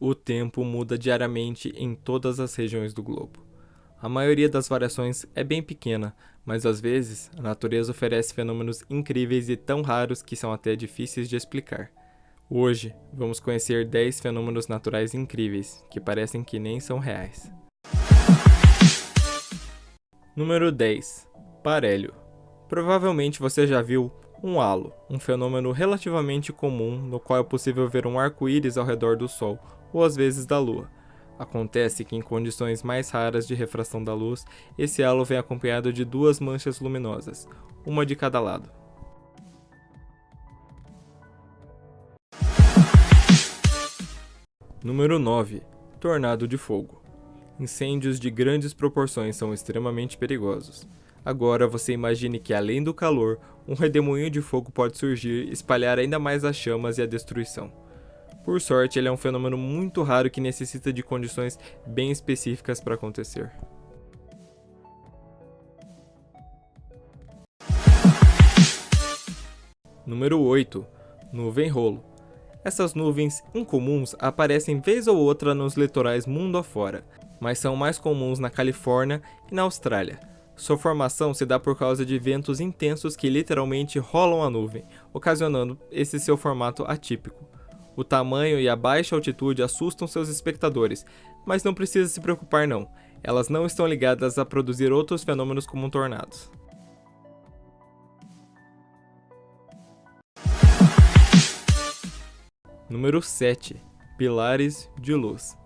O tempo muda diariamente em todas as regiões do globo. A maioria das variações é bem pequena, mas às vezes a natureza oferece fenômenos incríveis e tão raros que são até difíceis de explicar. Hoje, vamos conhecer 10 fenômenos naturais incríveis, que parecem que nem são reais. Número 10. Parélio. Provavelmente você já viu um halo, um fenômeno relativamente comum no qual é possível ver um arco-íris ao redor do Sol, ou às vezes da Lua. Acontece que em condições mais raras de refração da luz, esse halo vem acompanhado de duas manchas luminosas, uma de cada lado. Número 9. Tornado de fogo. Incêndios de grandes proporções são extremamente perigosos. Agora você imagine que, além do calor, um redemoinho de fogo pode surgir e espalhar ainda mais as chamas e a destruição. Por sorte, ele é um fenômeno muito raro que necessita de condições bem específicas para acontecer. Número 8. Nuvem-rolo. Essas nuvens incomuns aparecem vez ou outra nos litorais mundo afora, mas são mais comuns na Califórnia e na Austrália. Sua formação se dá por causa de ventos intensos que literalmente rolam a nuvem, ocasionando esse seu formato atípico. O tamanho e a baixa altitude assustam seus espectadores, mas não precisa se preocupar não. Elas não estão ligadas a produzir outros fenômenos como tornados. Número 7. Pilares de luz.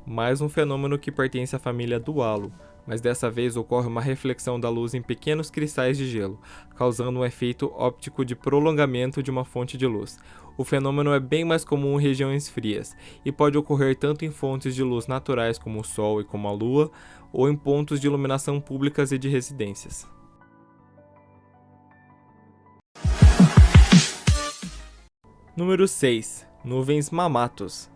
Mais um fenômeno que pertence à família do halo, mas dessa vez ocorre uma reflexão da luz em pequenos cristais de gelo, causando um efeito óptico de prolongamento de uma fonte de luz. O fenômeno é bem mais comum em regiões frias, e pode ocorrer tanto em fontes de luz naturais como o Sol e como a Lua, ou em pontos de iluminação públicas e de residências. Número 6. Nuvens mamatos.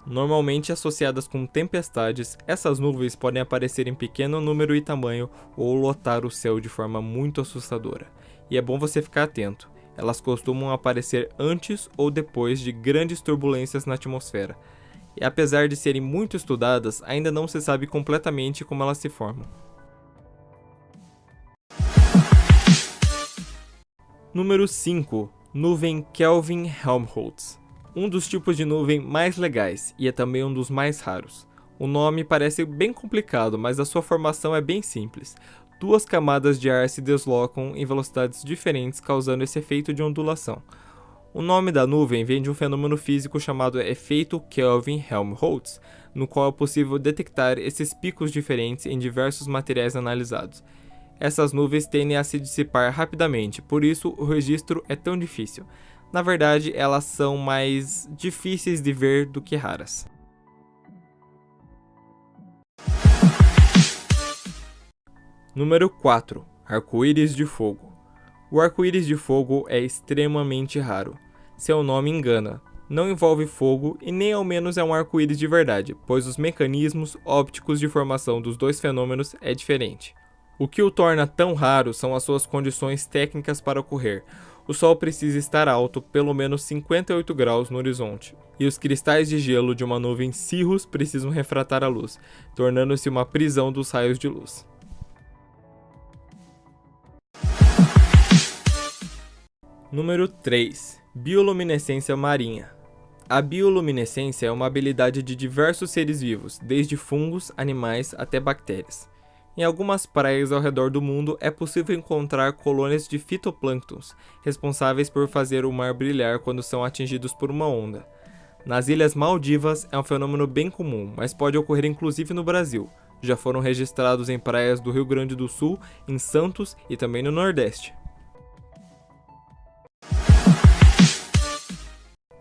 Normalmente associadas com tempestades, essas nuvens podem aparecer em pequeno número e tamanho ou lotar o céu de forma muito assustadora. E é bom você ficar atento. Elas costumam aparecer antes ou depois de grandes turbulências na atmosfera. E apesar de serem muito estudadas, ainda não se sabe completamente como elas se formam. Número 5. Nuvem Kelvin-Helmholtz. Um dos tipos de nuvem mais legais e é também um dos mais raros. O nome parece bem complicado, mas a sua formação é bem simples. Duas camadas de ar se deslocam em velocidades diferentes, causando esse efeito de ondulação. O nome da nuvem vem de um fenômeno físico chamado efeito Kelvin-Helmholtz, no qual é possível detectar esses picos diferentes em diversos materiais analisados. Essas nuvens tendem a se dissipar rapidamente, por isso o registro é tão difícil. Na verdade, elas são mais difíceis de ver do que raras. Número 4. Arco-íris de fogo. O arco-íris de fogo é extremamente raro. Seu nome engana. Não envolve fogo e nem ao menos é um arco-íris de verdade, pois os mecanismos ópticos de formação dos dois fenômenos é diferente. O que o torna tão raro são as suas condições técnicas para ocorrer. O Sol precisa estar alto, pelo menos 58 graus no horizonte, e os cristais de gelo de uma nuvem cirrus precisam refratar a luz, tornando-se uma prisão dos raios de luz. Número 3. Bioluminescência marinha. A bioluminescência é uma habilidade de diversos seres vivos, desde fungos, animais até bactérias. Em algumas praias ao redor do mundo é possível encontrar colônias de fitoplânctons, responsáveis por fazer o mar brilhar quando são atingidos por uma onda. Nas Ilhas Maldivas é um fenômeno bem comum, mas pode ocorrer inclusive no Brasil. Já foram registrados em praias do Rio Grande do Sul, em Santos e também no Nordeste.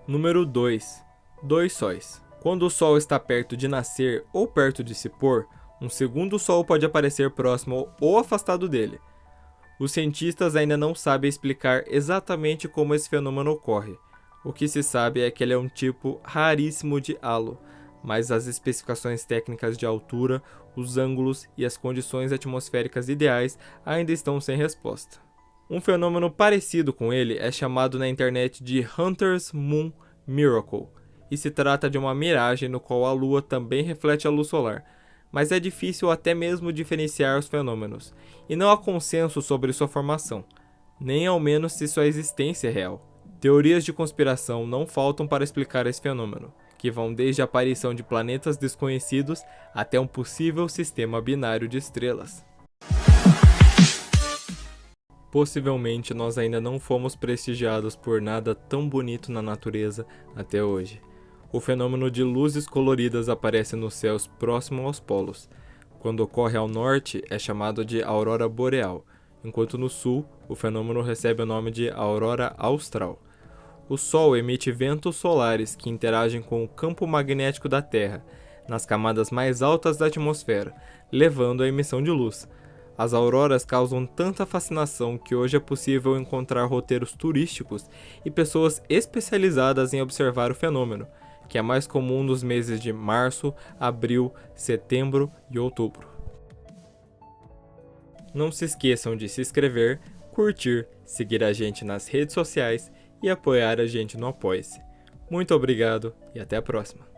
Número 2. Dois sóis. Quando o Sol está perto de nascer ou perto de se pôr, um segundo Sol pode aparecer próximo ou afastado dele. Os cientistas ainda não sabem explicar exatamente como esse fenômeno ocorre. O que se sabe é que ele é um tipo raríssimo de halo, mas as especificações técnicas de altura, os ângulos e as condições atmosféricas ideais ainda estão sem resposta. Um fenômeno parecido com ele é chamado na internet de Hunter's Moon Miracle, e se trata de uma miragem no qual a Lua também reflete a luz solar, mas é difícil até mesmo diferenciar os fenômenos, e não há consenso sobre sua formação, nem ao menos se sua existência é real. Teorias de conspiração não faltam para explicar esse fenômeno, que vão desde a aparição de planetas desconhecidos até um possível sistema binário de estrelas. Possivelmente nós ainda não fomos prestigiados por nada tão bonito na natureza até hoje. O fenômeno de luzes coloridas aparece nos céus próximo aos polos. Quando ocorre ao norte, é chamado de aurora boreal, enquanto no sul, o fenômeno recebe o nome de aurora austral. O Sol emite ventos solares que interagem com o campo magnético da Terra, nas camadas mais altas da atmosfera, levando à emissão de luz. As auroras causam tanta fascinação que hoje é possível encontrar roteiros turísticos e pessoas especializadas em observar o fenômeno, que é mais comum nos meses de março, abril, setembro e outubro. Não se esqueçam de se inscrever, curtir, seguir a gente nas redes sociais e apoiar a gente no Apoia-se. Muito obrigado e até a próxima!